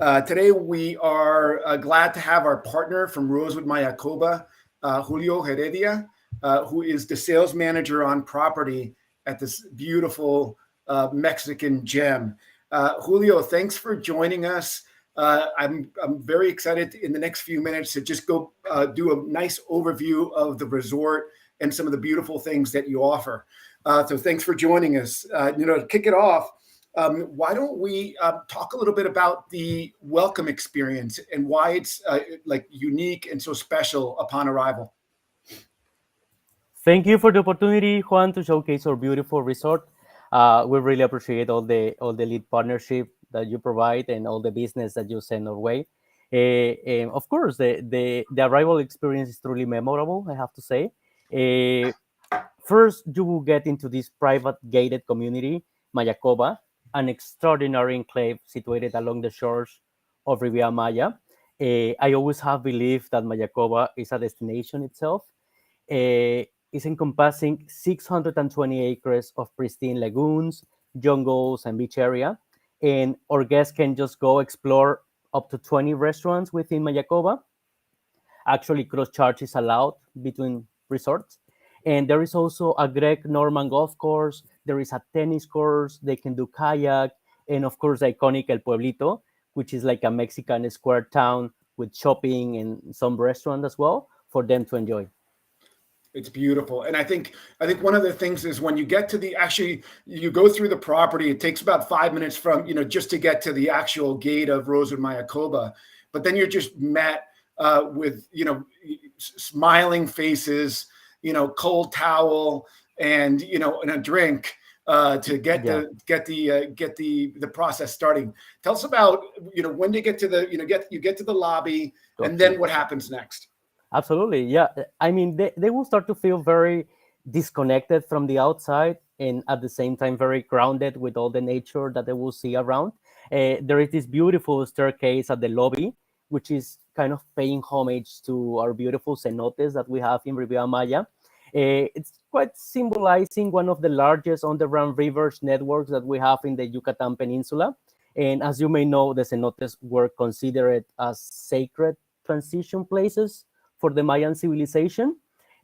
Today we are glad to have our partner from Rosewood Mayakoba, Julio Heredia, who is the sales manager on property at this beautiful Mexican gem. Julio, thanks for joining us. I'm very excited in the next few minutes to just go do a nice overview of the resort and some of the beautiful things that you offer. So thanks for joining us. To kick it off, why don't we talk a little bit about the welcome experience and why it's unique and so special upon arrival? Thank you for the opportunity, Juan, to showcase our beautiful resort. We really appreciate all the lead partnership that you provide and all the business that you send our way. Of course, the arrival experience is truly memorable, I have to say. First, you will get into this private gated community, Mayakoba, an extraordinary enclave situated along the shores of Riviera Maya. I always have believed that Mayakoba is a destination itself. Is encompassing 620 acres of pristine lagoons, jungles, and beach area. And our guests can just go explore up to 20 restaurants within Mayakoba. Actually, cross-charge is allowed between resorts. And there is also a Greek-Norman golf course. There is a tennis course. They can do kayak. And of course, the iconic El Pueblito, which is like a Mexican square town with shopping and some restaurant as well for them to enjoy. It's beautiful. And I think one of the things is when you get to you go through the property, it takes about 5 minutes from, just to get to the actual gate of Rosewood Mayakoba. But then you're just met with, smiling faces, cold towel and, and a drink to get the process starting. Tell us about, when you get to the, you get to the lobby and then what happens next. Absolutely. Yeah. I mean, they will start to feel very disconnected from the outside and at the same time very grounded with all the nature that they will see around. There is this beautiful staircase at the lobby, which is kind of paying homage to our beautiful cenotes that we have in Riviera Maya. It's quite symbolizing one of the largest underground rivers networks that we have in the Yucatan Peninsula. And as you may know, the cenotes were considered as sacred transition places for the Mayan civilization,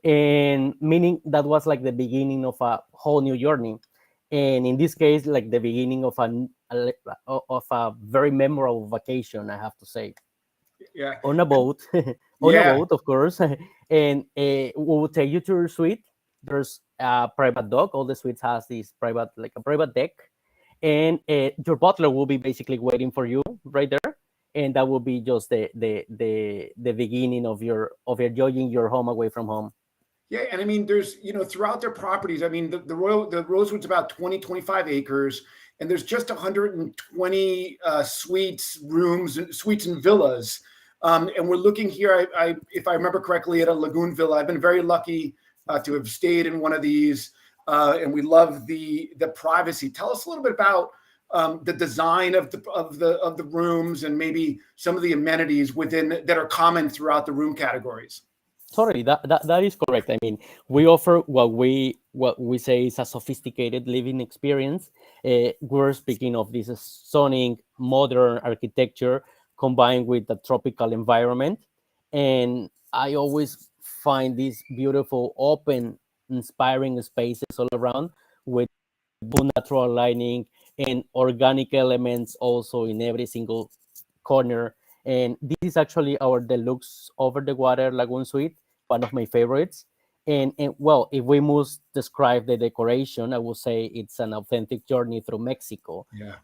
and meaning that was like the beginning of a whole new journey. And in this case, like the beginning of a very memorable vacation, I have to say. Yeah. On a boat, a boat, of course. And we will take you to your suite. There's a private dock. All the suites has this a private deck. And your butler will be basically waiting for you right there. And that will be just the beginning of your enjoying your home away from home. Yeah, and I mean, there's throughout their properties. I mean, the Rosewood's about 25 acres, and there's just 120 suites and villas. And we're looking here. If I remember correctly, at a lagoon villa. I've been very lucky to have stayed in one of these, and we love the privacy. Tell us a little bit about the design of the rooms and maybe some of the amenities that are common throughout the room categories. Sorry, that is correct. I mean, we offer what we say is a sophisticated living experience. We're speaking of this stunning modern architecture combined with the tropical environment, and I always find these beautiful, open, inspiring spaces all around with natural lighting and organic elements also in every single corner. And this is actually our deluxe over the water lagoon suite, one of my favorites. And well, if we must describe the decoration, I would say it's an authentic journey through Mexico. Yeah.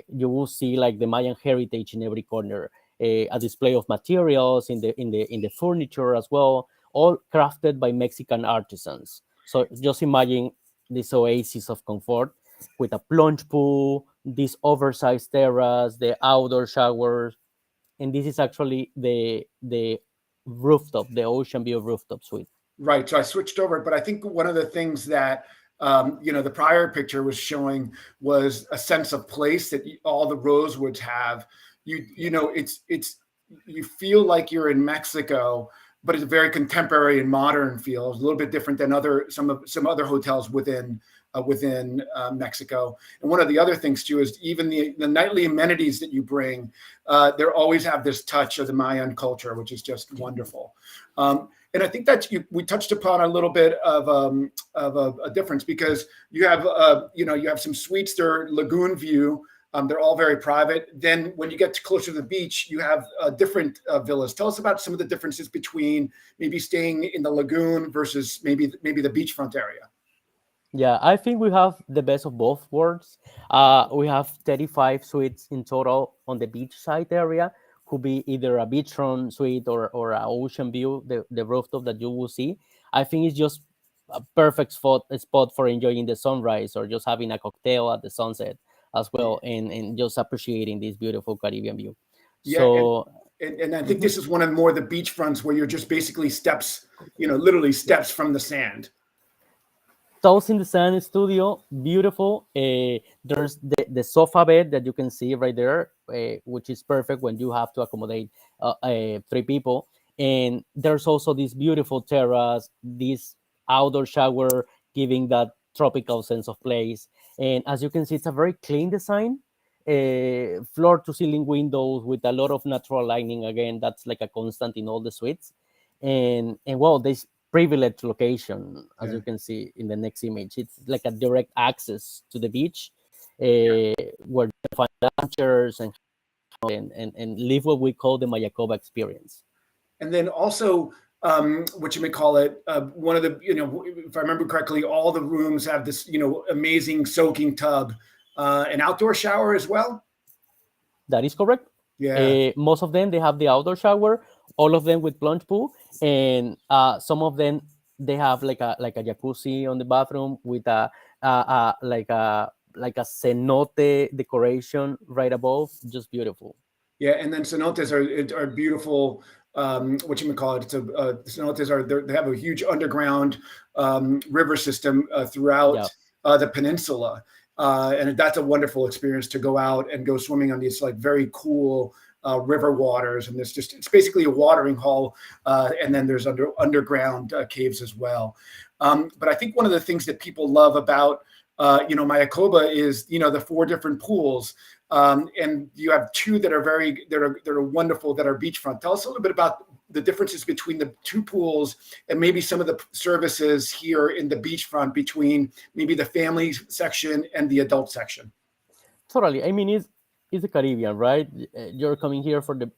You will see like the Mayan heritage in every corner, a display of materials in the furniture as well, all crafted by Mexican artisans. So just imagine this oasis of comfort with a plunge pool, this oversized terrace, the outdoor showers, and this is actually the rooftop, the ocean view rooftop suite. Right. So I switched over, but I think one of the things that the prior picture was showing was a sense of place that all the Rosewoods have. It's you feel like you're in Mexico, but it's a very contemporary and modern feel. It's a little bit different than some other hotels within within Mexico. And one of the other things too is even the nightly amenities that you bring, they always have this touch of the Mayan culture, which is just wonderful. And I think that we touched upon a little bit of a difference, because you have you have some suites that are lagoon view. They're all very private. Then when you get closer to the beach, you have different villas. Tell us about some of the differences between maybe staying in the lagoon versus maybe the beachfront area. Yeah, I think we have the best of both worlds. We have 35 suites in total on the beachside area. Could be either a beachfront suite or an ocean view, the rooftop that you will see. I think it's just a perfect spot for enjoying the sunrise or just having a cocktail at the sunset as well, and just appreciating this beautiful Caribbean view. Yeah, So, and I think this is one of more the beach fronts where you're just basically steps, literally steps from the sand. Toast in the Sand studio, beautiful. There's the sofa bed that you can see right there, which is perfect when you have to accommodate 3 people. And there's also this beautiful terrace, this outdoor shower, giving that tropical sense of place. And as you can see, it's a very clean design. Floor to ceiling windows with a lot of natural lighting. Again, that's like a constant in all the suites. And well, this privileged location, as Yeah. you can see in the next image. It's like a direct access to the beach, Yeah. where you find lunchers and live what we call the Mayakoba experience. And then also, what you may call it, one of the, if I remember correctly, all the rooms have this, amazing soaking tub, an outdoor shower as well. That is correct. Yeah. Most of them, they have the outdoor shower, all of them with plunge pool, and some of them they have like a jacuzzi on the bathroom with like a cenote decoration right above, just beautiful. Yeah, and then cenotes are beautiful. What you may call it? Cenotes they have a huge underground river system throughout Yeah. the peninsula, and that's a wonderful experience to go out and go swimming on these like very cool river waters. And it's basically a watering hole, and then there's underground caves as well. But I think one of the things that people love about Mayakoba is the 4 different pools. And you have 2 that are wonderful, that are beachfront. Tell us a little bit about the differences between the 2 pools and maybe some of the services here in the beachfront between maybe the family section and the adult section. Totally. I mean, it's the Caribbean, right? You're coming here for the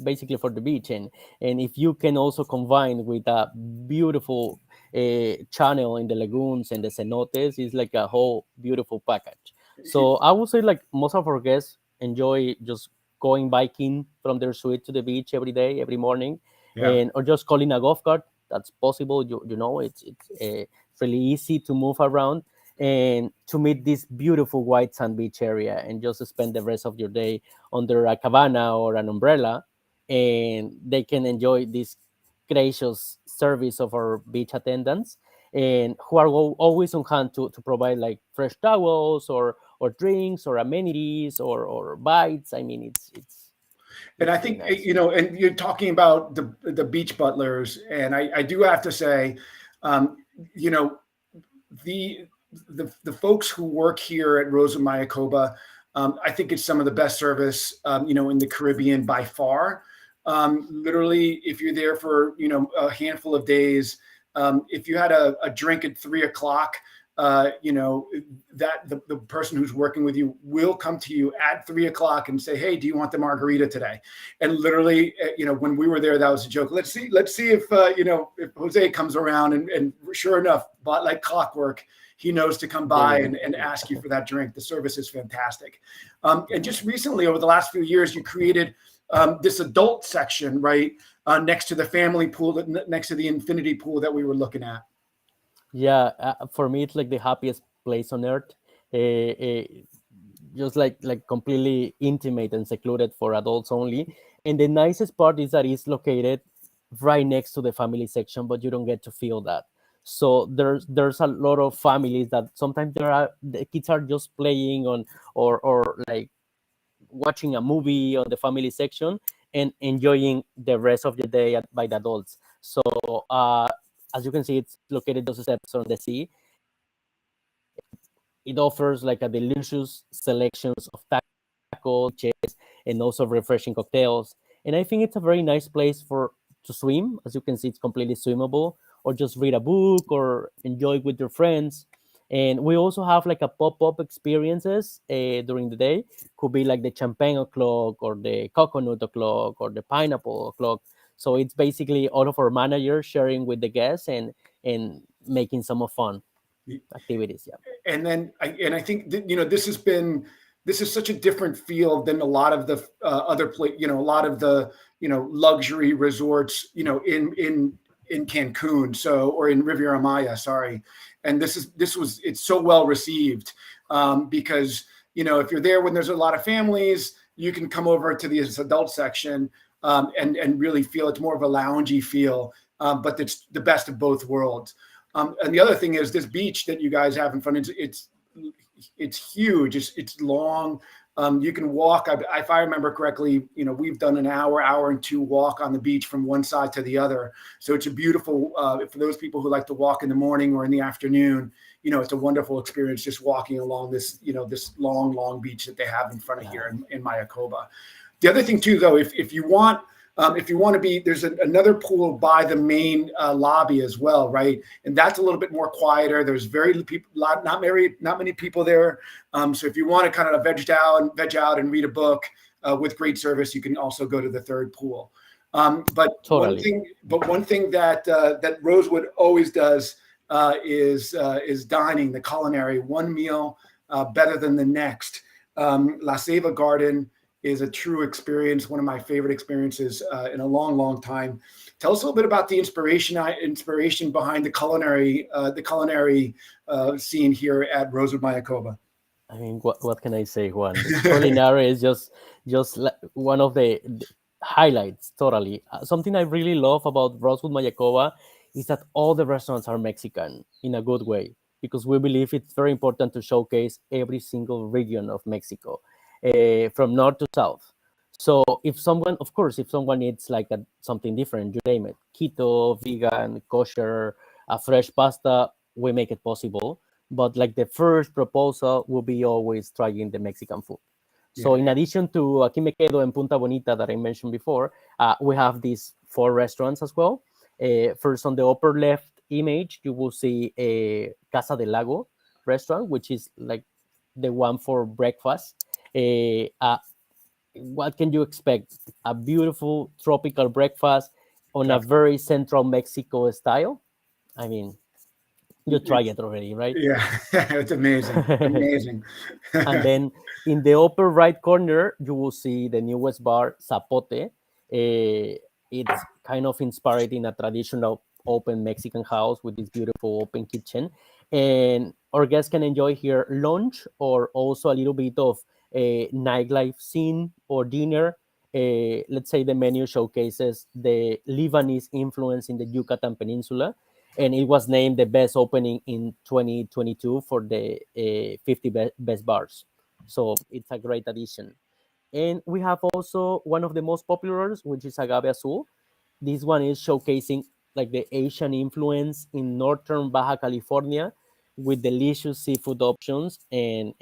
basically for the beach, and if you can also combine with a beautiful channel in the lagoons and the cenotes, it's like a whole beautiful package. So I would say like most of our guests enjoy just going biking from their suite to the beach every day, every morning, Yeah. and or just calling a golf cart. That's possible. It's really easy to move around and to meet this beautiful white sand beach area and just spend the rest of your day under a cabana or an umbrella, and they can enjoy this gracious service of our beach attendants, and who are always on hand to provide like fresh towels or drinks or amenities or bites. I mean, And I it's really think, nice. and you're talking about the beach butlers, and I do have to say, um, you know, the folks who work here at Rosewood Mayakoba, I think it's some of the best service, in the Caribbean by far. Literally, if you're there for a handful of days, if you had a drink at 3 o'clock, that the person who's working with you will come to you at 3 o'clock and say, "Hey, do you want the margarita today?" And literally, when we were there, that was a joke. Let's see if if Jose comes around, and sure enough, but like clockwork, he knows to come by Yeah. and ask you for that drink. The service is fantastic. And just recently, over the last few years, you created this adult section, right, next to the family pool, next to the infinity pool that we were looking at. Yeah, for me, it's like the happiest place on earth. Just like completely intimate and secluded for adults only. And the nicest part is that it's located right next to the family section, but you don't get to feel that. So there's a lot of families that sometimes the kids are just playing on or like watching a movie on the family section and enjoying the rest of the day by the adults. So as you can see, it's located just steps on the sea. It offers like a delicious selections of tacos, beaches, and also refreshing cocktails. And I think it's a very nice place for to swim. As you can see, it's completely swimmable, or just read a book or enjoy with your friends. And we also have like a pop-up experiences during the day. Could be like the champagne o'clock or the coconut o'clock or the pineapple o'clock. So it's basically all of our managers sharing with the guests and making some of fun activities. Yeah. And then I think that, this is such a different field than a lot of the other a lot of the luxury resorts in Cancun, or in Riviera Maya, sorry. And it's so well received, because if you're there when there's a lot of families, you can come over to this adult section, and really feel it's more of a loungy feel, but it's the best of both worlds. And the other thing is this beach that you guys have in front. It's huge. It's long. You can walk. If I remember correctly, we've done an hour and two walk on the beach from one side to the other. So it's a beautiful, for those people who like to walk in the morning or in the afternoon, it's a wonderful experience just walking along this, this long beach that they have in front of here in Mayakoba. The other thing too, though, if you want to be, there's another pool by the main lobby as well, right? And that's a little bit more quieter. There's not many people there. So if you want to kind of veg out and read a book with great service, you can also go to the third pool. But Totally. one thing that Rosewood always does is dining, the culinary, one meal better than the next. La Ceiba Garden is a true experience, one of my favorite experiences in a long time. Tell us a little bit about the inspiration behind the culinary scene here at Rosewood Mayakoba. I mean, what can I say, Juan? Culinary is just one of the highlights. Totally, something I really love about Rosewood Mayakoba is that all the restaurants are Mexican in a good way, because we believe it's very important to showcase every single region of Mexico, from north to south. So if someone needs like something different, you name it, keto, vegan, kosher, a fresh pasta, we make it possible. But like the first proposal will be always trying the Mexican food. So Yeah. in addition to Aquí Me Quedo and Punta Bonita that I mentioned before, we have these 4 restaurants as well. First, on the upper left image, you will see a Casa del Lago restaurant, which is like the one for breakfast. What can you expect? A beautiful tropical breakfast on a Definitely. very central Mexico style. I mean, you try It's, it already, right? yeah, it's amazing. Amazing. And then in the upper right corner, you will see the newest bar, Zapote. It's kind of inspired in a traditional open Mexican house with this beautiful open kitchen. And our guests can enjoy here lunch or also a little bit of a nightlife scene or dinner. Let's say the menu showcases the Lebanese influence in the Yucatan Peninsula, and it was named the best opening in 2022 for the 50 best bars. So it's a great addition. And we have also one of the most popular, which is Agave Azul. This one is showcasing like the Asian influence in northern Baja California with delicious seafood options. And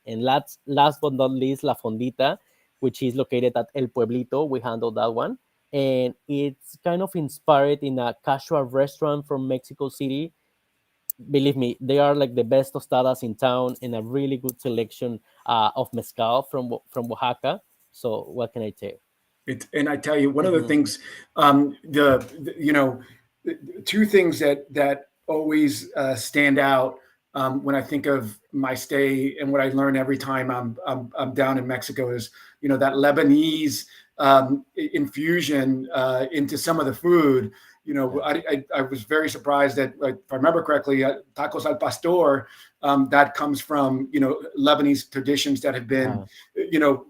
last but not least, La Fondita, which is located at El Pueblito. We handled that one. And it's kind of inspired in a casual restaurant from Mexico City. Believe me, they are like the best tostadas in town and a really good selection of mezcal from Oaxaca. So what can I tell you? And I tell you, one of the Mhm. things, two things that always stand out when I think of my stay and what I learn every time I'm down in Mexico is, that Lebanese infusion into some of the food. Yeah. I was very surprised that, like, if I remember correctly, tacos al pastor, that comes from, Lebanese traditions that have been, Yeah. you know,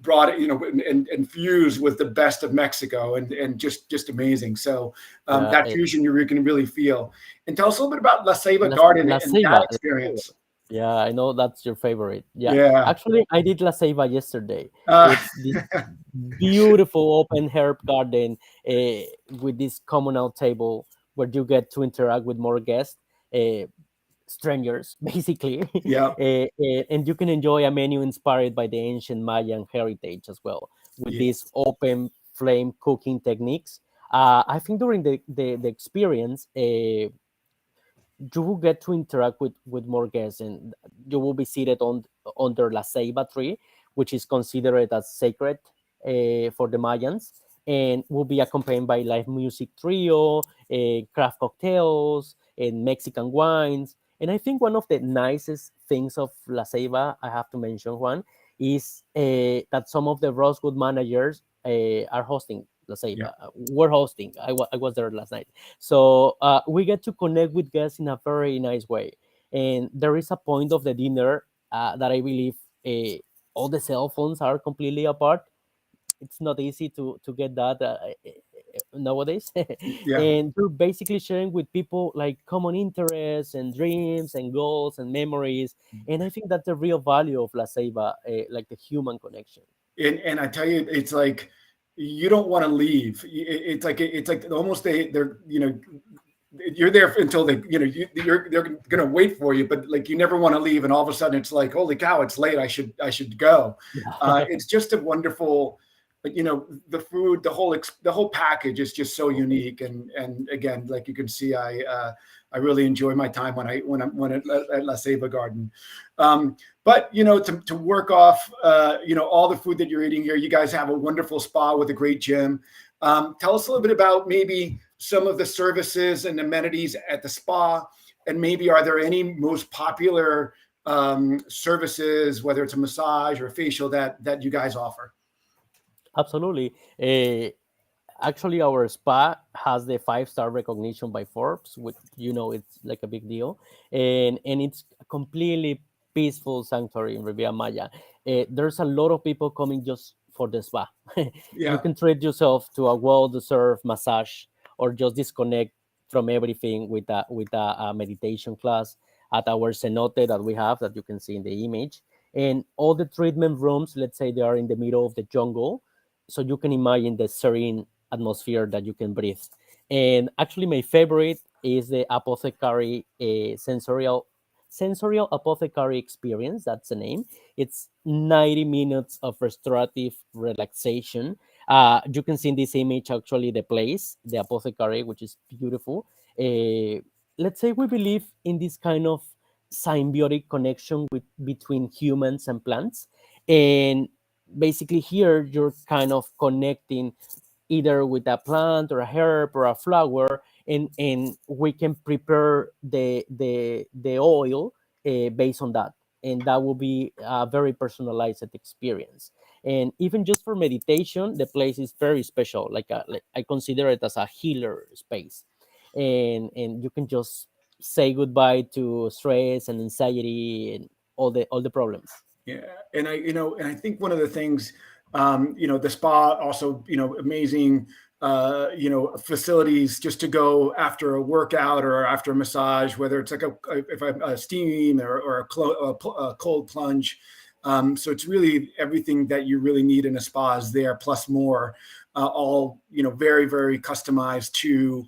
brought it, and fused with the best of Mexico, and just amazing. So Yeah. that fusion you can really feel. And tell us a little bit about La Ceiba La, Garden La and that Ceiba. experience. Yeah, I know that's your favorite. Yeah, Yeah. actually, I did La Ceiba yesterday. Uh, It's this beautiful open herb garden with this communal table where you get to interact with more guests. Uh, strangers, basically. Yeah. And you can enjoy a menu inspired by the ancient Mayan heritage as well, with Yeah. these open flame cooking techniques. I think during the experience, you will get to interact with more guests, and you will be seated on under la ceiba tree, which is considered as sacred for the Mayans, and will be accompanied by live music trio, craft cocktails, and Mexican wines. And I think one of the nicest things of la ceiba, I have to mention, Juan, is that some of the Rosewood managers are hosting la Yeah. ceiba. We're hosting. I was there last night, so we get to connect with guests in a very nice way. And there is a point of the dinner that I believe all the cell phones are completely apart. It's not easy to get that nowadays. Yeah. And you're basically sharing with people like common interests and dreams and goals and memories. And I think that's the real value of La Ceiba, like the human connection. And I tell you, it's like you don't want to leave. It's like almost they're you're there until they they're gonna wait for you, but like you never want to leave, and all of a sudden it's like, holy cow, it's late. I should go. Yeah. It's just a wonderful, the food, the whole package is just so unique, and again, like you can see, I really enjoy my time when at La Ceiba Garden. But to work off all the food that you're eating here, you guys have a wonderful spa with a great gym. Tell us a little bit about maybe some of the services and amenities at the spa, and maybe are there any most popular services, whether it's a massage or a facial, that you guys offer? Absolutely. Actually, our spa has the 5-star recognition by Forbes, which it's like a big deal, and it's a completely peaceful sanctuary in Riviera Maya. There's a lot of people coming just for the spa. You Yeah. can treat yourself to a well-deserved massage, or just disconnect from everything with a meditation class at our cenote that we have, that you can see in the image. And all the treatment rooms, let's say they are in the middle of the jungle, so you can imagine the serene atmosphere that you can breathe. And actually, my favorite is the apothecary sensorial apothecary experience. That's the name. It's 90 minutes of restorative relaxation. You can see in this image actually the place, the apothecary, which is beautiful. Let's say we believe in this kind of symbiotic connection between humans and plants, and basically here you're kind of connecting either with a plant or a herb or a flower, and we can prepare the oil based on that, and that will be a very personalized experience. And even just for meditation, the place is very special, like I consider it as a healer space. And you can just say goodbye to stress and anxiety and all the problems. Yeah, and I think one of the things, the spa also, amazing, facilities just to go after a workout or after a massage, whether it's like a steam or a cold plunge. So it's really everything that you really need in a spa is there, plus more, all very, very customized to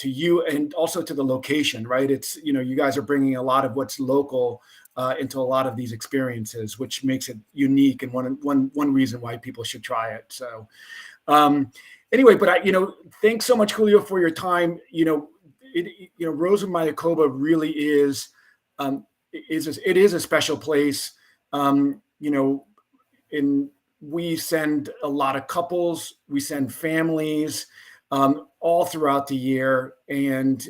you and also to the location, right? It's you guys are bringing a lot of what's local into a lot of these experiences, which makes it unique, and one reason why people should try it. So anyway, but thanks so much, Julio, for your time. Rosewood Mayakoba really it is a special place. And we send a lot of couples, we send families, all throughout the year, and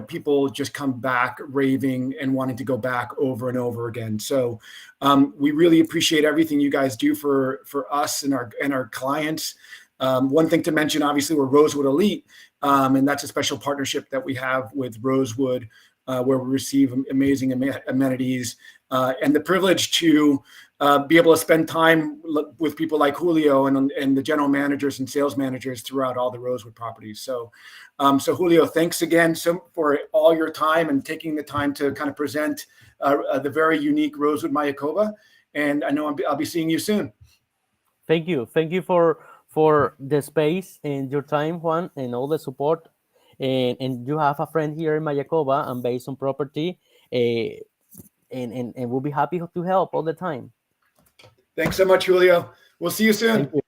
people just come back raving and wanting to go back over and over again. So we really appreciate everything you guys do for us and our clients. One thing to mention, obviously, we're Rosewood Elite, and that's a special partnership that we have with Rosewood, where we receive amazing amenities and the privilege to be able to spend time with people like Julio and the general managers and sales managers throughout all the Rosewood properties. So, Julio, thanks again for all your time and taking the time to kind of present the very unique Rosewood Mayakoba. And I know I'll be seeing you soon. Thank you for the space and your time, Juan, and all the support. and you have a friend here in Mayakoba and based on property, and we'll be happy to help all the time. Thanks so much, Julio. We'll see you soon. Thank you.